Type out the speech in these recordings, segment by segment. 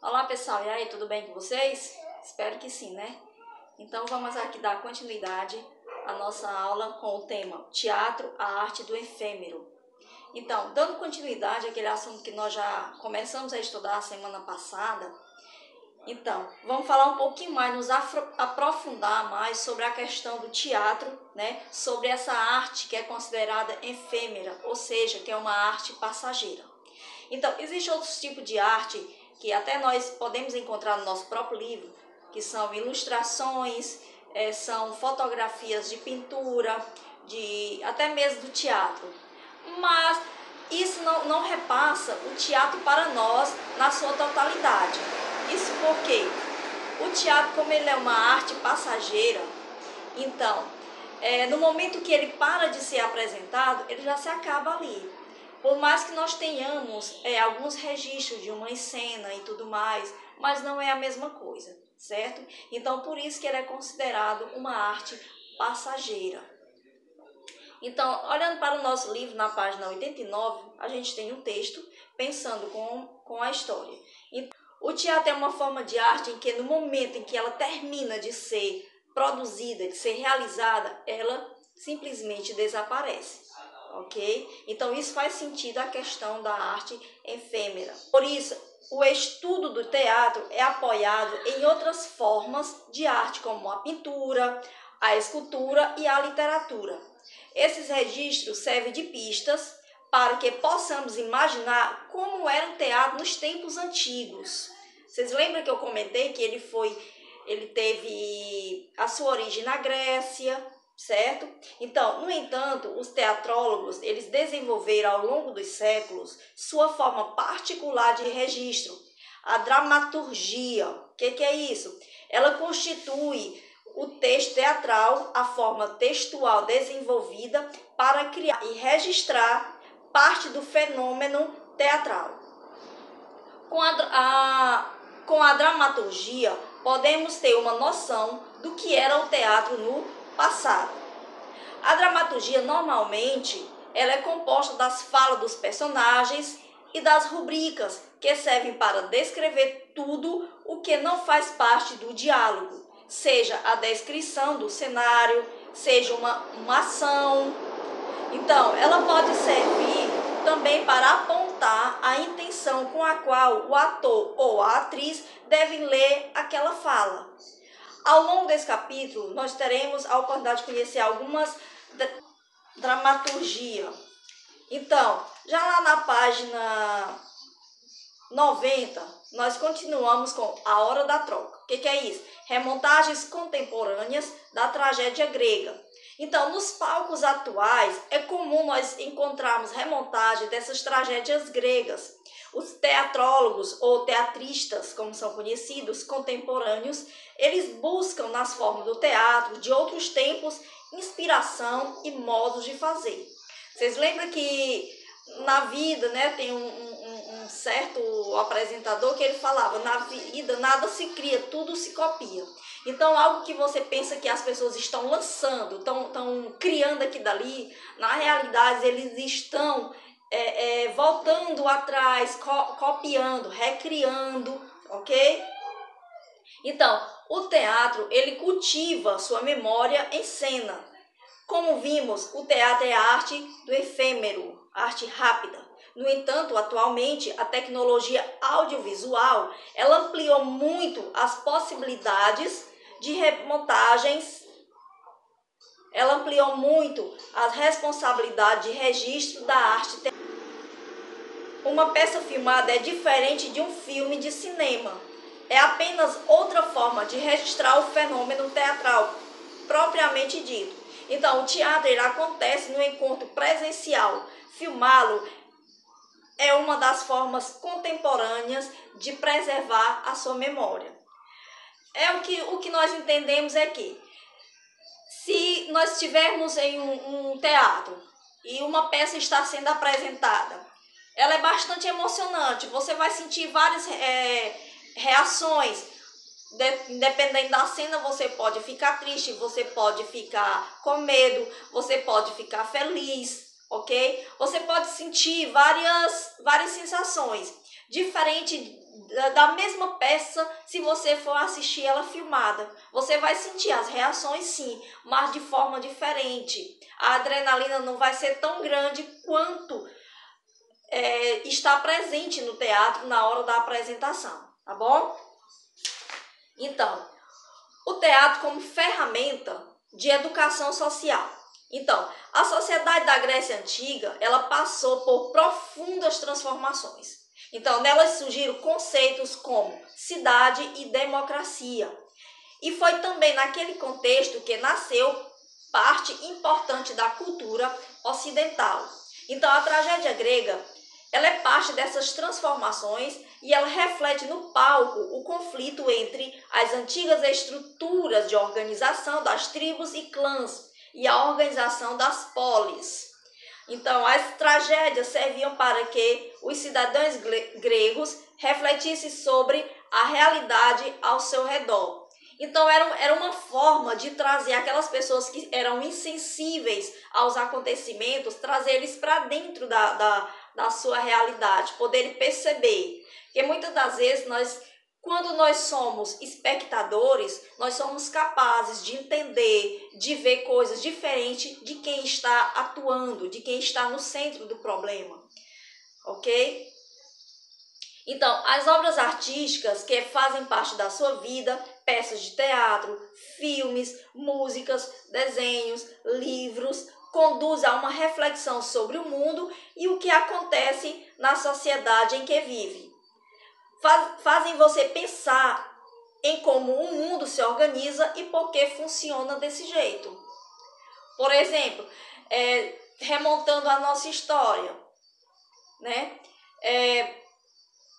Olá pessoal, e aí, tudo bem com vocês? Espero que sim, né? Então vamos aqui dar continuidade à nossa aula com o tema Teatro, a arte do efêmero. Então, dando continuidade àquele assunto que nós já começamos a estudar a semana passada, então, vamos falar um pouquinho mais, nos aprofundar mais sobre a questão do teatro, né? Sobre essa arte que é considerada efêmera, ou seja, que é uma arte passageira. Então, existem outros tipos de arte que até nós podemos encontrar no nosso próprio livro, que são ilustrações, são fotografias de pintura, até mesmo do teatro. Mas isso não repassa o teatro para nós na sua totalidade. Isso porque o teatro, como ele é uma arte passageira, então, no momento que ele para de ser apresentado, ele já se acaba ali. Por mais que nós tenhamos alguns registros de uma cena e tudo mais, mas não é a mesma coisa, certo? Então, por isso que ele é considerado uma arte passageira. Então, olhando para o nosso livro, na página 89, a gente tem um texto pensando com a história. Então, o teatro é uma forma de arte em que, no momento em que ela termina de ser produzida, de ser realizada, ela simplesmente desaparece. Ok? Então, isso faz sentido a questão da arte efêmera. Por isso, o estudo do teatro é apoiado em outras formas de arte, como a pintura, a escultura e a literatura. Esses registros servem de pistas para que possamos imaginar como era o teatro nos tempos antigos. Vocês lembram que eu comentei que ele teve a sua origem na Grécia, certo? Então, no entanto, os teatrólogos, eles desenvolveram ao longo dos séculos sua forma particular de registro, a dramaturgia. O que é isso? Ela constitui o texto teatral, a forma textual desenvolvida para criar e registrar parte do fenômeno teatral. Com a dramaturgia, podemos ter uma noção do que era o teatro no passado. A dramaturgia, normalmente, ela é composta das falas dos personagens e das rubricas, que servem para descrever tudo o que não faz parte do diálogo, seja a descrição do cenário, seja uma ação. Então, ela pode servir também para apontar a intenção com a qual o ator ou a atriz devem ler aquela fala. Ao longo desse capítulo, nós teremos a oportunidade de conhecer algumas dramaturgia. Então, já lá na página 90, nós continuamos com A Hora da Troca. O que é isso? Remontagens contemporâneas da tragédia grega. Então, nos palcos atuais, é comum nós encontrarmos remontagens dessas tragédias gregas. Os teatrólogos ou teatristas, como são conhecidos, contemporâneos, eles buscam nas formas do teatro de outros tempos inspiração e modos de fazer. Vocês lembram que na vida, né, tem um certo apresentador que ele falava: na vida nada se cria, tudo se copia. Então, algo que você pensa que as pessoas estão lançando, estão criando aqui dali, na realidade eles estão voltando atrás, copiando, recriando, ok? Então, o teatro, ele cultiva sua memória em cena. Como vimos, o teatro é a arte do efêmero, arte rápida. No entanto, atualmente, a tecnologia audiovisual, ela ampliou muito as possibilidades de remontagens, ela ampliou muito as responsabilidades de registro da arte. Uma peça filmada é diferente de um filme de cinema. É apenas outra forma de registrar o fenômeno teatral, propriamente dito. Então, o teatro ele acontece no encontro presencial. Filmá-lo é uma das formas contemporâneas de preservar a sua memória. O que nós entendemos é que, se nós estivermos em um teatro e uma peça está sendo apresentada, ela é bastante emocionante. Você vai sentir várias reações. Dependendo da cena, você pode ficar triste, você pode ficar com medo, você pode ficar feliz, ok? Você pode sentir várias sensações. Diferente da mesma peça, se você for assistir ela filmada. Você vai sentir as reações sim, mas de forma diferente. A adrenalina não vai ser tão grande quanto está presente no teatro na hora da apresentação, tá bom? Então, o teatro como ferramenta de educação social. Então, a sociedade da Grécia Antiga, ela passou por profundas transformações. Então, nelas surgiram conceitos como cidade e democracia. E foi também naquele contexto que nasceu parte importante da cultura ocidental. Então, a tragédia grega, ela é parte dessas transformações e ela reflete no palco o conflito entre as antigas estruturas de organização das tribos e clãs e a organização das polis. Então, as tragédias serviam para que os cidadãos gregos refletissem sobre a realidade ao seu redor. Então, era uma forma de trazer aquelas pessoas que eram insensíveis aos acontecimentos, trazer eles para dentro da sua realidade, poderem perceber. Porque muitas das vezes, quando nós somos espectadores, nós somos capazes de entender, de ver coisas diferentes de quem está atuando, de quem está no centro do problema, ok? Então, as obras artísticas que fazem parte da sua vida, peças de teatro, filmes, músicas, desenhos, livros, conduzem a uma reflexão sobre o mundo e o que acontece na sociedade em que vive. Fazem você pensar em como o mundo se organiza e por que funciona desse jeito. Por exemplo, remontando a nossa história, né?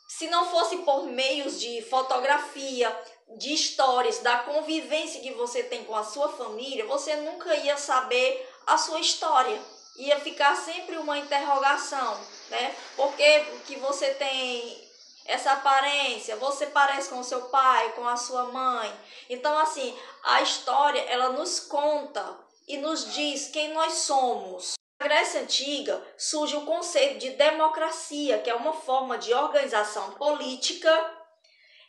Se não fosse por meios de fotografia, de histórias, da convivência que você tem com a sua família, você nunca ia saber a sua história. Ia ficar sempre uma interrogação, né? Por que você tem essa aparência? Você parece com o seu pai, com a sua mãe? Então, assim, a história, ela nos conta e nos diz quem nós somos. Na Grécia Antiga surge o conceito de democracia, que é uma forma de organização política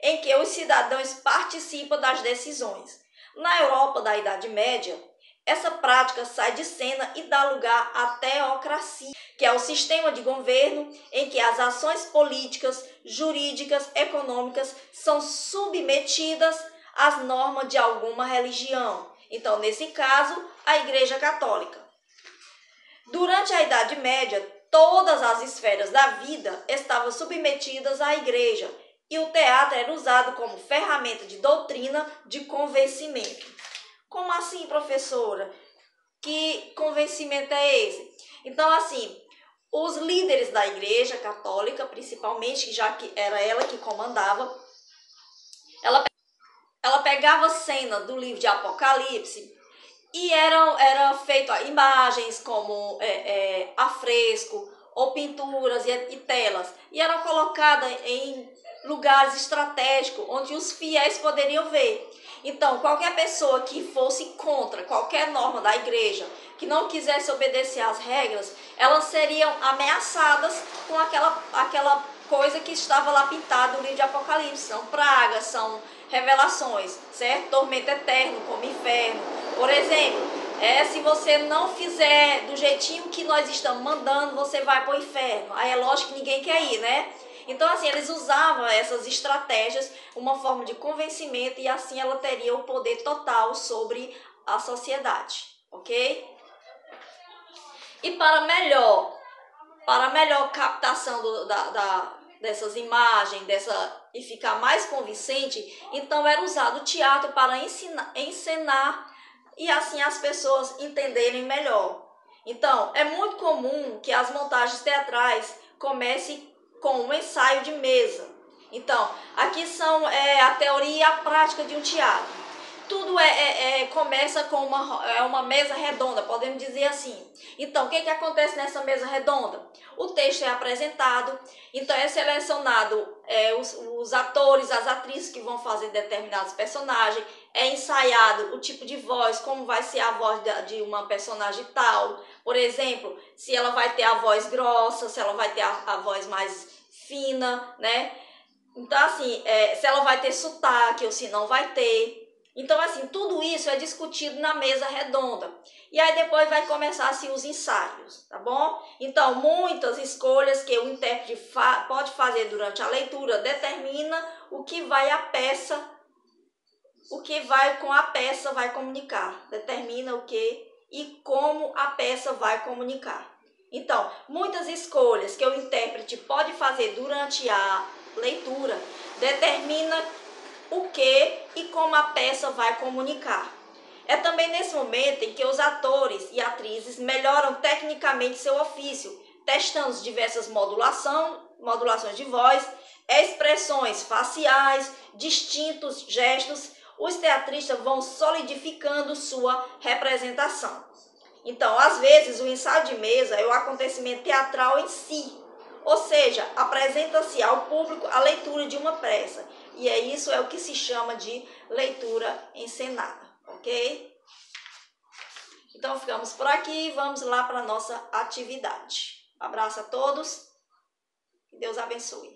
em que os cidadãos participam das decisões. Na Europa da Idade Média, essa prática sai de cena e dá lugar à teocracia, que é o sistema de governo em que as ações políticas, jurídicas, econômicas são submetidas às normas de alguma religião. Então, nesse caso, a Igreja Católica. Durante a Idade Média, todas as esferas da vida estavam submetidas à igreja e o teatro era usado como ferramenta de doutrina de convencimento. Como assim, professora? Que convencimento é esse? Então, assim, os líderes da Igreja Católica, principalmente, já que era ela que comandava, ela pegava a cena do livro de Apocalipse e eram feitas imagens como afresco ou pinturas e telas. E eram colocadas em lugares estratégicos onde os fiéis poderiam ver. Então, qualquer pessoa que fosse contra qualquer norma da igreja, que não quisesse obedecer às regras, elas seriam ameaçadas com aquela coisa que estava lá pintada no livro de Apocalipse. São pragas, são revelações, certo? Tormento eterno, como inferno. Por exemplo, se você não fizer do jeitinho que nós estamos mandando, você vai para o inferno. Aí é lógico que ninguém quer ir, né? Então, assim, eles usavam essas estratégias, uma forma de convencimento, e assim ela teria o poder total sobre a sociedade, ok? E para melhor captação dessas imagens, e ficar mais convincente, então era usado o teatro para encenar e assim as pessoas entenderem melhor. Então, é muito comum que as montagens teatrais comecem com um ensaio de mesa. Então, aqui são a teoria e a prática de um teatro. Tudo começa com uma mesa redonda, podemos dizer assim. Então, o que acontece nessa mesa redonda? O texto é apresentado, então é selecionado os atores, as atrizes que vão fazer determinados personagens, é ensaiado o tipo de voz, como vai ser a voz de uma personagem tal. Por exemplo, se ela vai ter a voz grossa, se ela vai ter a voz mais fina, né? Então, assim, se ela vai ter sotaque ou se não vai ter. Então, assim, tudo isso é discutido na mesa redonda. E aí depois vai começar assim, os ensaios, tá bom? Então, muitas escolhas que o intérprete pode fazer durante a leitura determina o que vai a peça, o que vai com a peça vai comunicar. Determina o que e como a peça vai comunicar. Então, muitas escolhas que o intérprete pode fazer durante a leitura determina o que e como a peça vai comunicar. É também nesse momento em que os atores e atrizes melhoram tecnicamente seu ofício, testando diversas modulações de voz, expressões faciais, distintos gestos. Os teatristas vão solidificando sua representação. Então, às vezes, o ensaio de mesa é o acontecimento teatral em si, ou seja, apresenta-se ao público a leitura de uma peça. E isso é o que se chama de leitura encenada, ok? Então, ficamos por aqui e vamos lá para a nossa atividade. Um abraço a todos, que Deus abençoe.